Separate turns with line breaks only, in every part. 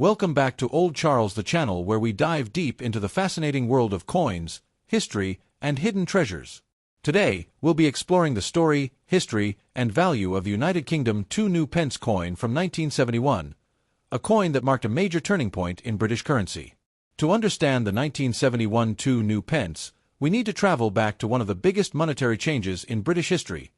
Welcome back to Old Charles, the channel where we dive deep into the fascinating world of coins, history, and hidden treasures. Today, we'll be exploring the story, history, and value of the United Kingdom 2 new pence coin from 1971, a coin that marked a major turning point in British currency. To understand the 1971 2 new pence, we need to travel back to one of the biggest monetary changes in British history.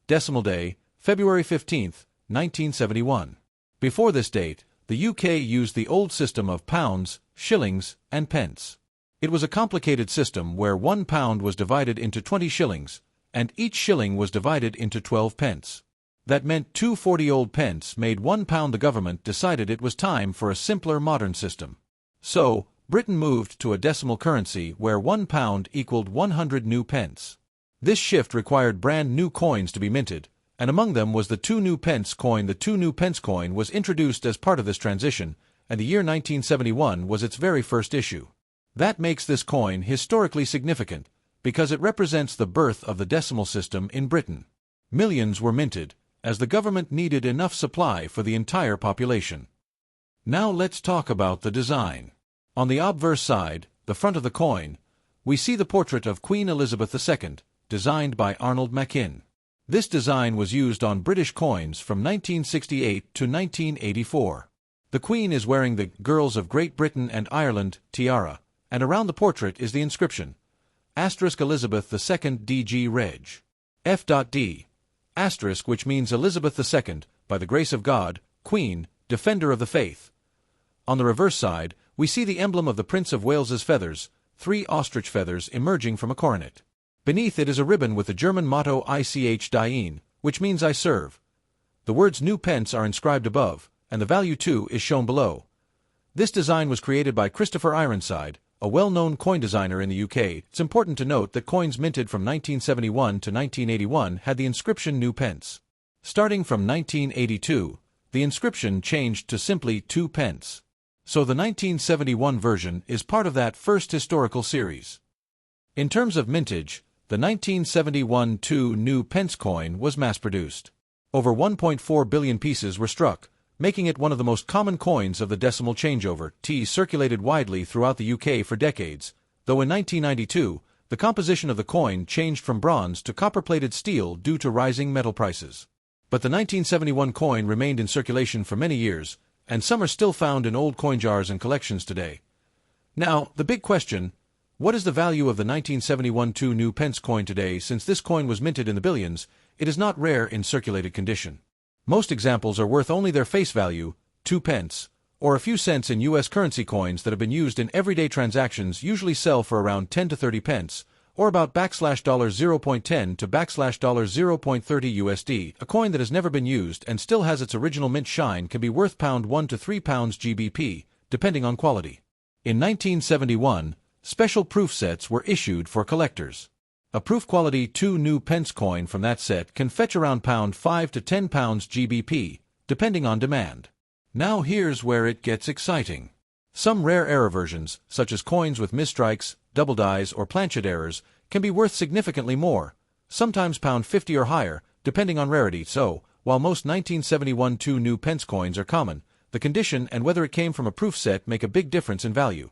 Decimal Day, February 15, 1971. Before this date, the UK used the old system of pounds, shillings, and pence. It was a complicated system where £1 was divided into 20 shillings, and each shilling was divided into 12 pence. That meant 2 40-old pence made £1. The government decided it was time for a simpler modern system. So, Britain moved to a decimal currency where £1 equaled 100 new pence. This shift required brand new coins to be minted, and among them was the 2 new pence coin. The 2 new pence coin was introduced as part of this transition, and the year 1971 was its very first issue. That makes this coin historically significant, because it represents the birth of the decimal system in Britain. Millions were minted, as the government needed enough supply for the entire population. Now let's talk about the design. On the obverse side, the front of the coin, we see the portrait of Queen Elizabeth II, designed by Arnold Machin. This design was used on British coins from 1968 to 1984. The Queen is wearing the Girls of Great Britain and Ireland tiara, and around the portrait is the inscription, Elizabeth II DG Reg. F.D. Asterisk, which means Elizabeth II, by the grace of God, Queen, Defender of the Faith. On the reverse side, we see the emblem of the Prince of Wales's feathers, 3 ostrich feathers emerging from a coronet. Beneath it is a ribbon with the German motto Ich diene, which means I serve. The words new pence are inscribed above, and the value 2 is shown below. This design was created by Christopher Ironside, a well-known coin designer in the UK. It's important to note that coins minted from 1971 to 1981 had the inscription new pence. Starting from 1982, the inscription changed to simply 2 pence. So the 1971 version is part of that first historical series. In terms of mintage, the 1971 2 new pence coin was mass-produced. Over 1.4 billion pieces were struck, making it one of the most common coins of the decimal changeover. T circulated widely throughout the UK for decades, though in 1992, the composition of the coin changed from bronze to copper-plated steel due to rising metal prices. But the 1971 coin remained in circulation for many years, and some are still found in old coin jars and collections today. Now, the big question: what is the value of the 1971 2 new pence coin today? Since this coin was minted in the billions, it is not rare in circulated condition. Most examples are worth only their face value, 2 pence, or a few cents. In US currency coins that have been used in everyday transactions usually sell for around 10 to 30 pence, or about $0.10 to $0.30 USD. A coin that has never been used and still has its original mint shine can be worth £1 to £3 GBP, depending on quality. In 1971, special proof sets were issued for collectors. A proof-quality 2 new pence coin from that set can fetch around £5 to £10 GBP, depending on demand. Now here's where it gets exciting. Some rare error versions, such as coins with misstrikes, double dies, or planchet errors, can be worth significantly more, sometimes £50 or higher, depending on rarity. So, while most 1971 2 new pence coins are common, the condition and whether it came from a proof set make a big difference in value.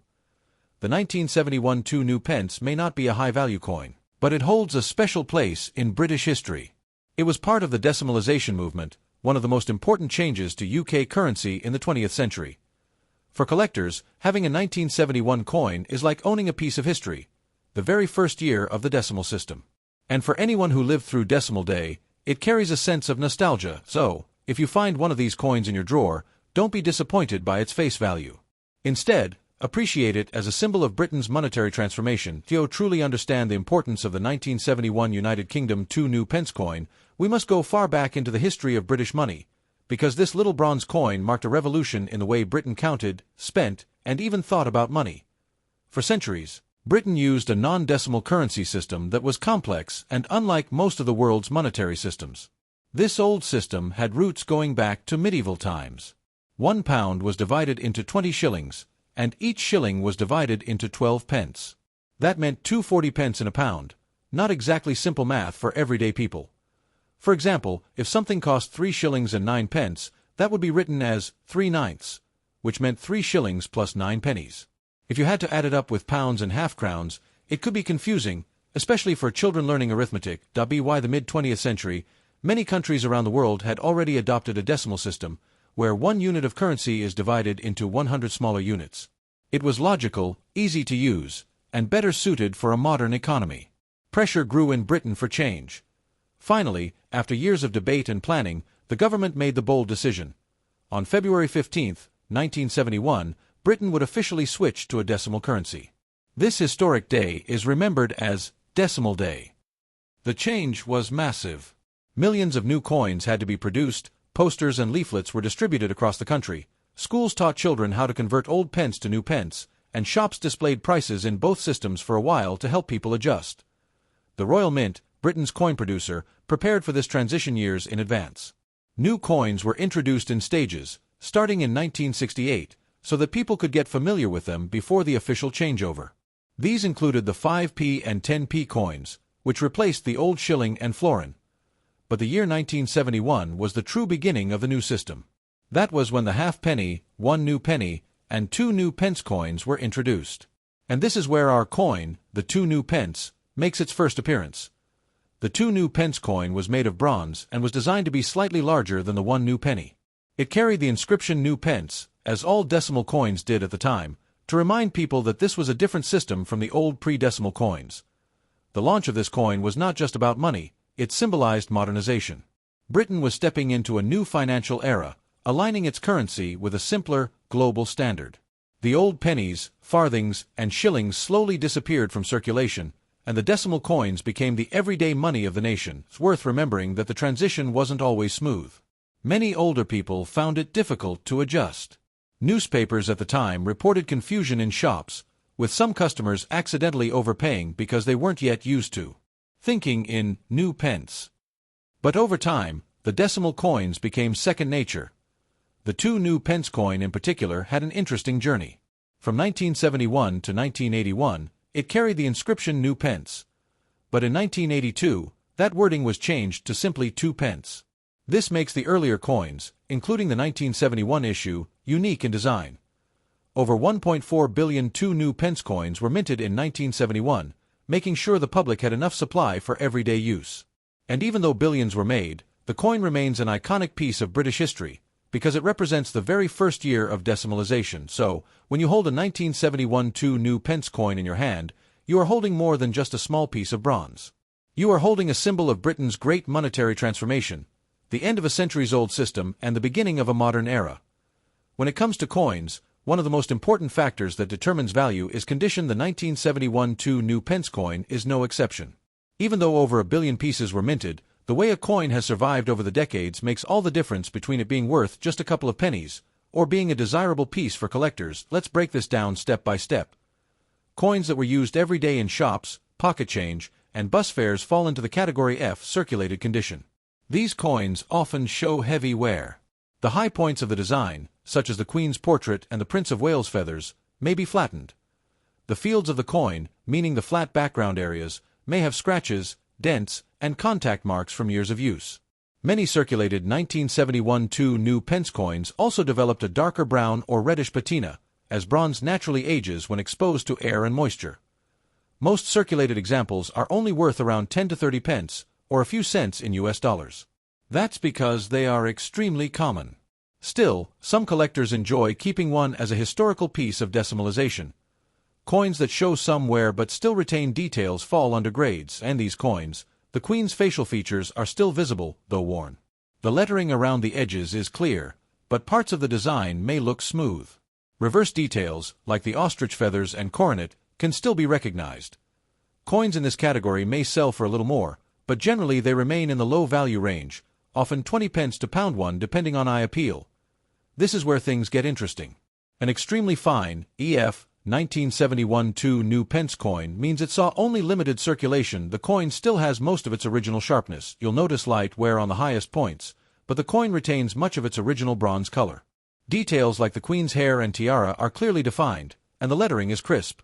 The 1971 2 new pence may not be a high-value coin, but it holds a special place in British history. It was part of the decimalisation movement, one of the most important changes to UK currency in the 20th century. For collectors, having a 1971 coin is like owning a piece of history, the very first year of the decimal system. And for anyone who lived through Decimal Day, it carries a sense of nostalgia. So, if you find one of these coins in your drawer, don't be disappointed by its face value. Instead, appreciate it as a symbol of Britain's monetary transformation. To truly understand the importance of the 1971 United Kingdom 2 new pence coin, we must go far back into the history of British money, because this little bronze coin marked a revolution in the way Britain counted, spent, and even thought about money. For centuries, Britain used a non-decimal currency system that was complex and unlike most of the world's monetary systems. This old system had roots going back to medieval times. £1 was divided into 20 shillings, and each shilling was divided into 12 pence. That meant 2 40 pence in a pound, not exactly simple math for everyday people. For example, if something cost 3 shillings and 9 pence, that would be written as 3/9, which meant 3 shillings plus 9 pennies. If you had to add it up with pounds and half-crowns, it could be confusing, especially for children learning arithmetic. By the mid-20th century, many countries around the world had already adopted a decimal system, where 1 unit of currency is divided into 100 smaller units. It was logical, easy to use, and better suited for a modern economy. Pressure grew in Britain for change. Finally, after years of debate and planning, the government made the bold decision. On February 15, 1971, Britain would officially switch to a decimal currency. This historic day is remembered as Decimal Day. The change was massive. Millions of new coins had to be produced, posters and leaflets were distributed across the country, schools taught children how to convert old pence to new pence, and shops displayed prices in both systems for a while to help people adjust. The Royal Mint, Britain's coin producer, prepared for this transition years in advance. New coins were introduced in stages, starting in 1968, so that people could get familiar with them before the official changeover. These included the 5p and 10p coins, which replaced the old shilling and florin. But the year 1971 was the true beginning of the new system. That was when the halfpenny, 1 new penny, and 2 new pence coins were introduced. And this is where our coin, the 2 new pence, makes its first appearance. The 2 new pence coin was made of bronze and was designed to be slightly larger than the 1 new penny. It carried the inscription new pence, as all decimal coins did at the time, to remind people that this was a different system from the old pre-decimal coins. The launch of this coin was not just about money, it symbolized modernization. Britain was stepping into a new financial era, aligning its currency with a simpler, global standard. The old pennies, farthings, and shillings slowly disappeared from circulation, and the decimal coins became the everyday money of the nation. It's worth remembering that the transition wasn't always smooth. Many older people found it difficult to adjust. Newspapers at the time reported confusion in shops, with some customers accidentally overpaying because they weren't yet used to thinking in new pence. But over time, the decimal coins became second nature. The 2 new pence coin in particular had an interesting journey. From 1971 to 1981, it carried the inscription new pence. But in 1982, that wording was changed to simply 2 pence. This makes the earlier coins, including the 1971 issue, unique in design. Over 1.4 billion 2 new pence coins were minted in 1971, making sure the public had enough supply for everyday use. And even though billions were made, the coin remains an iconic piece of British history, because it represents the very first year of decimalization. So, when you hold a 1971 2 new pence coin in your hand, you are holding more than just a small piece of bronze. You are holding a symbol of Britain's great monetary transformation, the end of a centuries-old system and the beginning of a modern era. When it comes to coins, one of the most important factors that determines value is condition. The 1971 2 new pence coin is no exception. Even though over 1 billion pieces were minted, the way a coin has survived over the decades makes all the difference between it being worth just a couple of pennies or being a desirable piece for collectors. Let's break this down step by step. Coins that were used every day in shops, pocket change, and bus fares fall into the category F, circulated condition. These coins often show heavy wear. The high points of the design, such as the Queen's portrait and the Prince of Wales feathers, may be flattened. The fields of the coin, meaning the flat background areas, may have scratches, dents, and contact marks from years of use. Many circulated 1971 2 new pence coins also developed a darker brown or reddish patina, as bronze naturally ages when exposed to air and moisture. Most circulated examples are only worth around 10 to 30 pence, or a few cents in US dollars. That's because they are extremely common. Still, some collectors enjoy keeping one as a historical piece of decimalization. Coins that show some wear but still retain details fall under grades, and these coins, the Queen's facial features are still visible, though worn. The lettering around the edges is clear, but parts of the design may look smooth. Reverse details, like the ostrich feathers and coronet, can still be recognized. Coins in this category may sell for a little more, but generally they remain in the low value range, often 20 pence to £1 depending on eye appeal. This is where things get interesting. An extremely fine, EF, 1971 2 new pence coin means it saw only limited circulation. The coin still has most of its original sharpness. You'll notice light wear on the highest points, but the coin retains much of its original bronze color. Details like the Queen's hair and tiara are clearly defined, and the lettering is crisp.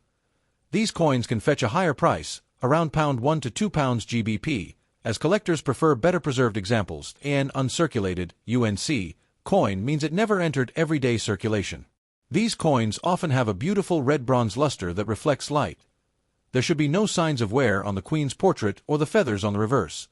These coins can fetch a higher price, around £1 to £2 GBP, as collectors prefer better preserved examples. An uncirculated, UNC, coin means it never entered everyday circulation. These coins often have a beautiful red bronze luster that reflects light. There should be no signs of wear on the Queen's portrait or the feathers on the reverse.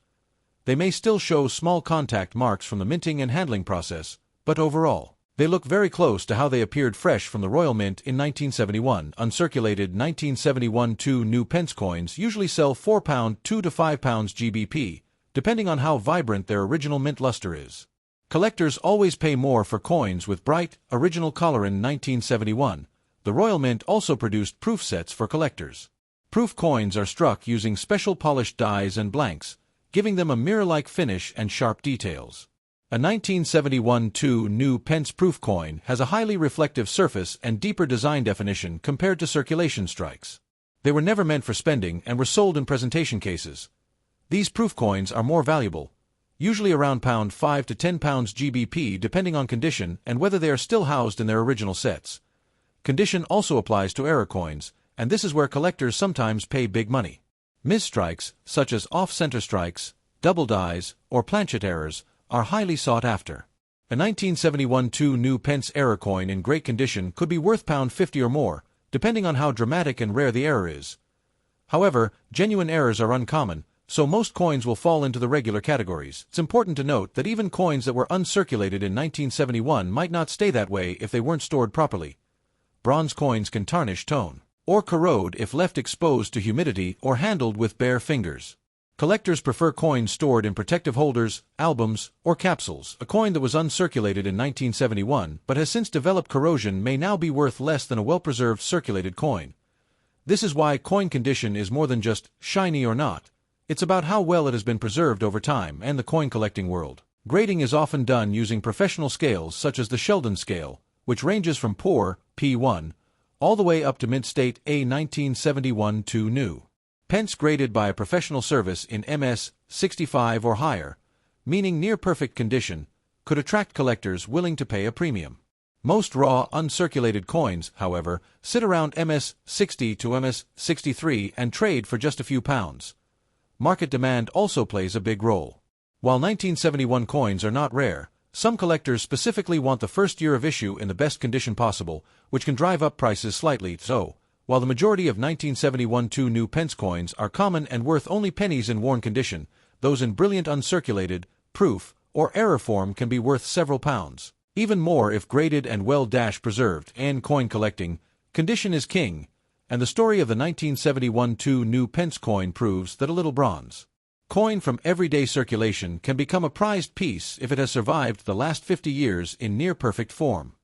They may still show small contact marks from the minting and handling process, but overall, they look very close to how they appeared fresh from the Royal Mint in 1971. Uncirculated 1971 2 new pence coins usually sell £4 2 to £5 GBP, depending on how vibrant their original mint luster is. Collectors always pay more for coins with bright, original color. In 1971, the Royal Mint also produced proof sets for collectors. Proof coins are struck using special polished dies and blanks, giving them a mirror-like finish and sharp details. A 1971 2 new pence proof coin has a highly reflective surface and deeper design definition compared to circulation strikes. They were never meant for spending and were sold in presentation cases. These proof coins are more valuable, usually around £5 to £10 GBP depending on condition and whether they are still housed in their original sets. Condition also applies to error coins, and this is where collectors sometimes pay big money. Misstrikes, such as off-center strikes, double dies, or planchet errors, are highly sought after. A 1971 2 new pence error coin in great condition could be worth £50 or more, depending on how dramatic and rare the error is. However, genuine errors are uncommon, so most coins will fall into the regular categories. It's important to note that even coins that were uncirculated in 1971 might not stay that way if they weren't stored properly. Bronze coins can tarnish, tone, or corrode if left exposed to humidity or handled with bare fingers. Collectors prefer coins stored in protective holders, albums, or capsules. A coin that was uncirculated in 1971 but has since developed corrosion may now be worth less than a well-preserved circulated coin. This is why coin condition is more than just shiny or not. It's about how well it has been preserved over time. And the coin collecting world. Grading is often done using professional scales such as the Sheldon scale, which ranges from poor, P1, all the way up to mint state A 1971 2 new. Pence graded by a professional service in MS 65 or higher, meaning near perfect condition, could attract collectors willing to pay a premium. Most raw, uncirculated coins, however, sit around MS 60 to MS 63 and trade for just a few pounds. Market demand also plays a big role. While 1971 coins are not rare, some collectors specifically want the first year of issue in the best condition possible, which can drive up prices slightly. So, while the majority of 1971 2 new pence coins are common and worth only pennies in worn condition, those in brilliant uncirculated, proof, or error form can be worth several pounds. Even more if graded and well-preserved. And coin collecting, condition is king, and the story of the 1971 2 new pence coin proves that a little bronze coin from everyday circulation can become a prized piece if it has survived the last 50 years in near-perfect form.